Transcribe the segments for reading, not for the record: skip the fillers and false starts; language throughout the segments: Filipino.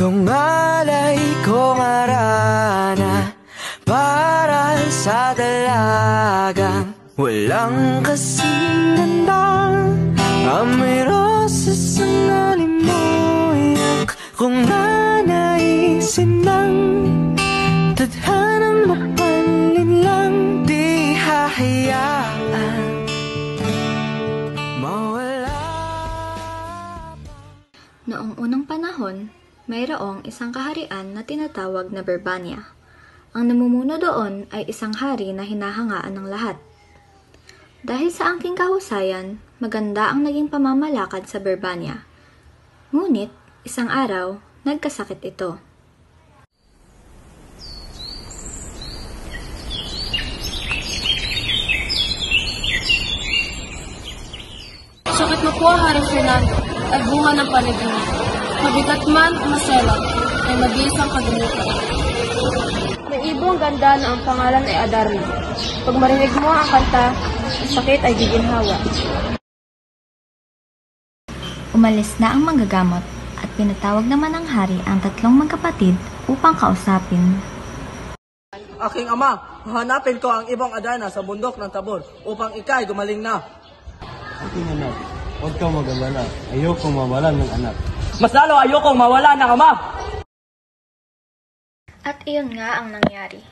Itong alay kong arana para sa dalagang walang kasing ganda. Amoy rosas ang alimoyak kung nanaisin lang. Tadhanang mapalin lang, di hahayaan mawala. Noong unang panahon, mayroong isang kaharian na tinatawag na Berbania. Ang namumuno doon ay isang hari na hinahangaan ng lahat. Dahil sa angking kahusayan, maganda ang naging pamamalakad sa Berbania. Ngunit, isang araw, nagkasakit ito. Sakit mo po, Hari Fernando, ay bunga ng panaginip. Mabigat man o maselan, ay mag-iisang kagamitan. May ibong ganda na ang pangalan ay Adarna. Pag marinig mo ang kanta, ang sakit ay giginhawa. Umalis na ang manggagamot at pinatawag naman ng hari ang tatlong magkapatid upang kausapin. Aking ama, hahanapin ko ang ibong Adarna sa bundok ng Tabor upang ikay gumaling na. Aking anak, huwag kang mag-alala. Ayokong mawalan ng anak. Mas lalo ayokong mawala ng ama! At iyon nga ang nangyari.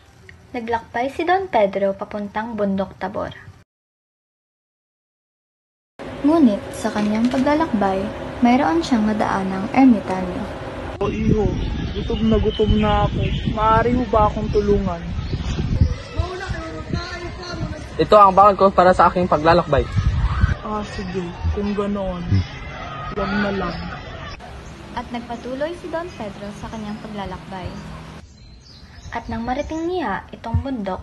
Naglakbay si Don Pedro papuntang bundok Tabor. Ngunit sa kanyang paglalakbay, mayroon siyang nadaanang ermitanyo. O iho, gutom na ako. Maaari mo ba akong tulungan? Ito ang bakal ko para sa aking paglalakbay. Sige, kung ganoon. Lang na lang. At nagpatuloy si Don Pedro sa kanyang paglalakbay. At nang marating niya itong bundok,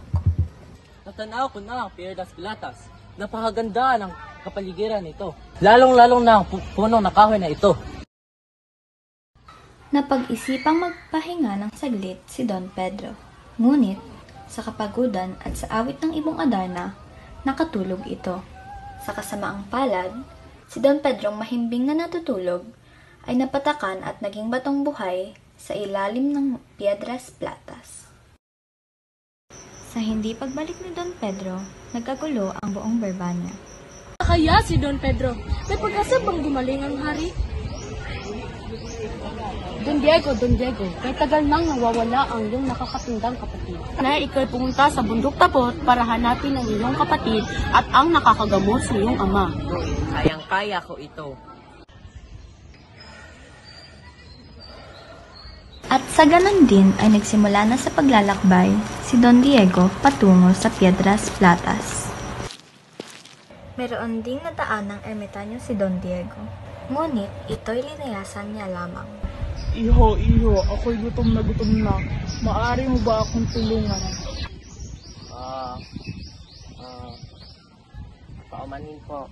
Natanaw ko na ang Piedras Pilatas. Napakaganda ng kapaligiran nito. Lalong-lalong na ang punong na kahoy na ito. napag-isipang magpahinga ng saglit si Don Pedro. Ngunit, sa kapagudan at sa awit ng ibong Adarna, nakatulog ito. Sa kasamaang palad, si Don Pedro mahimbing na natutulog ay napatakan at naging batong buhay sa ilalim ng Piedras Platas. Sa hindi pagbalik ni Don Pedro, nagkagulo ang buong Berbania. Kaya si Don Pedro, may pag-asa bang gumaling ang hari? Don Diego, kay tagal nang nawawala ang iyong nakakatindang kapatid. Na ikaw'y pumunta sa bundok Tabor para hanapin ang iyong kapatid at ang nakakagamot sa iyong ama. Kayang-kaya ko ito. At sa ganon din ay nagsimula na sa paglalakbay si Don Diego patungo sa Piedras Platas. Meron ding nadaan ng ermitanyo si Don Diego, ngunit ito'y linayasan niya lamang. Iho, ako'y gutom na. Maaari mo ba akong tulungan? Paumanin po.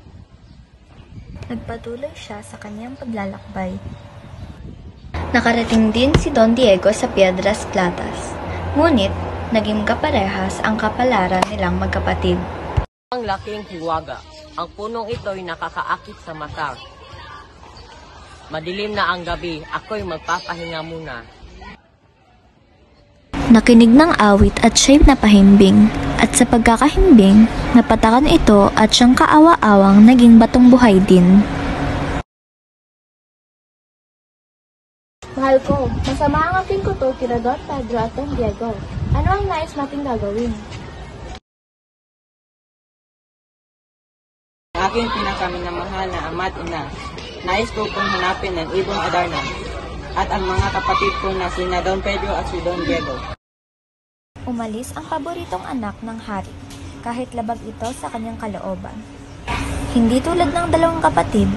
Nagpatuloy siya sa kanyang paglalakbay. Nakarating din si Don Diego sa Piedras Platas, ngunit naging kaparehas ang kapalaran nilang magkapatid. Ang laking hiwaga. Ang punong ito'y nakakaakit sa mata. Madilim na ang gabi, ako'y magpapahinga muna. Nakinig ng awit at siya'y napahimbing, at sa pagkakahimbing, napatakan ito at siyang kaawa-awang naging batong buhay din. Mahal ko, masama ang aking kuto kina Don Pedro at Don Diego. Ano ang nais nating gagawin? Aking pinakaminamahal na ama't ina, nais ko pong hanapin ang ibong Adarna at ang mga kapatid ko na sina Don Pedro at si Don Diego. Umalis ang paboritong anak ng hari, kahit labag ito sa kanyang kalooban. Hindi tulad ng dalawang kapatid,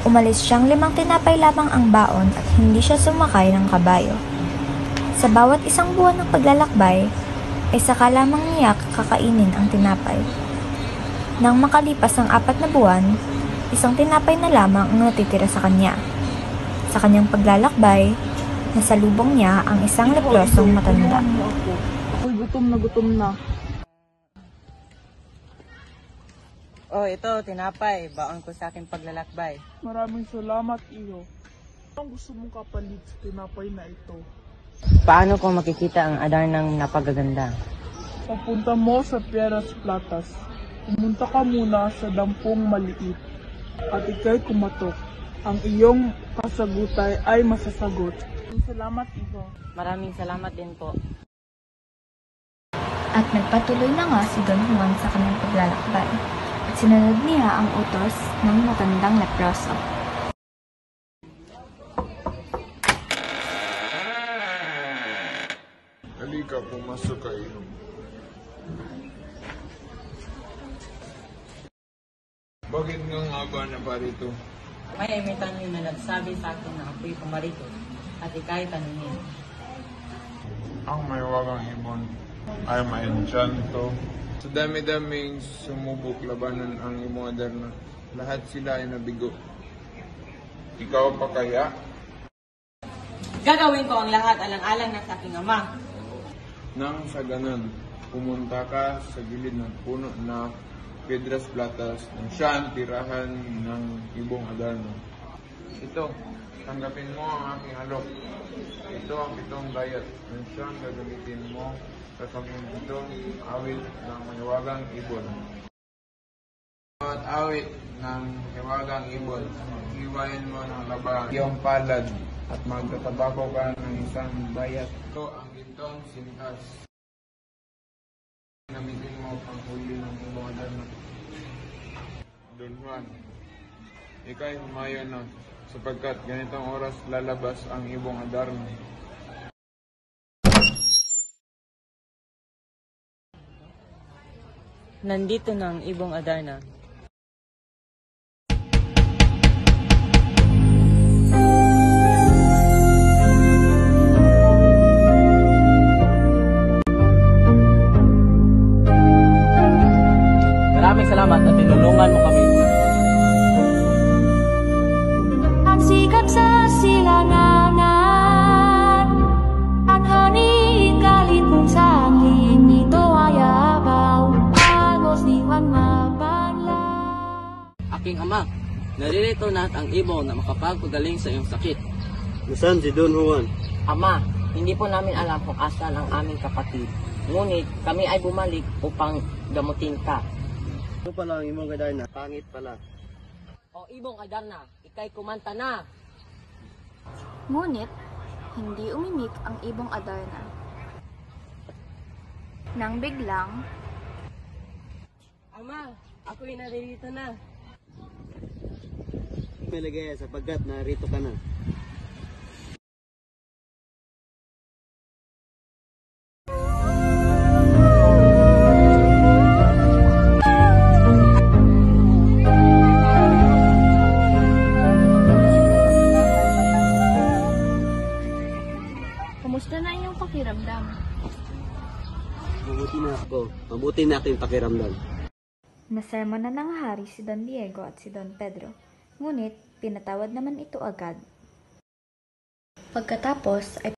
umalis siyang 5 tinapay lamang ang baon at hindi siya sumakay ng kabayo. Sa bawat isang buwan ng paglalakbay, ay saka lamang niya kakainin ang tinapay. Nang makalipas ang 4 na buwan, isang tinapay na lamang ang natitira sa kanya. Sa kanyang paglalakbay, nasalubong niya ang isang leprosong matanda. Ako'y gutom na. Oh, ito, tinapay. Baon ko sa aking paglalakbay. Maraming salamat, iho. Ang gusto mong kapalit sa tinapay na ito? Paano ko makikita ang Adarnang napagaganda? Papunta mo sa Piedras Platas. Pumunta ka muna sa dampong maliit. At ika'y kumatok. Ang iyong kasagutay ay masasagot. Salamat, Iho. Maraming salamat din po. At nagpatuloy na nga si Don Juan sa kanyang paglalakbay at sinunod niya ang utos ng matandang leproso. Halika, pumasok kayo. Bakit nga ba na parito? May imitanyo na nagsabi sa akin na ako'y pumarito at ika'y tanungin. Ang may wagang ibon ay ma-enchantto. Sa dami-daming sumubok labanan ang imong Adarna, lahat sila ay nabigo. Ikaw pa kaya? Gagawin ko ang lahat alang-alang na sa aking ama. Nang sa ganun, pumunta ka sa gilid ng puno na Piedras Platas nang siya ang tirahan ng ibong Adarna. Ito, tanggapin mo ang aking alok. Ito ang pitong dayat nang siyang gagamitin mo sa pitong awit ng mahiwagang ibon. At awit ng mahiwagang ibon, hiwain mo ng laba iyong palad at magtatabako ka ng isang bayat. Ito ang gintong sintas. Gamitin mo panghuli ng ibong Adarna. Don Juan, ika'y humayo na sapagkat ganitong oras lalabas ang ibong Adarna. Nandito na ang ibong Adarna. Maraming salamat at tinulungan mo kami. Ang sikat sa silanganan, at hani galit mong sangling ito ay abaw, agos di Juan mabala. Aking ama, naririto na ang ibon na makapagpagaling sa iyong sakit. Nasaan si Don Juan? Ama, hindi po namin alam kung asan ang aming kapatid. Ngunit kami ay bumalik upang gamutin ka. Ito pala ang imong Adarna, pangit pala. O ibong Adarna, ika'y kumanta na. Ngunit, hindi umimik ang ibong Adarna. Nang biglang, Ama, ako'y naririto na. May ligaya sapagkat narito ka na. Kamusta na iyong pakiramdam? Mabuti na aking pakiramdam. nasermon na ng hari si Don Diego at si Don Pedro, ngunit pinatawad naman ito agad. Pagkatapos ay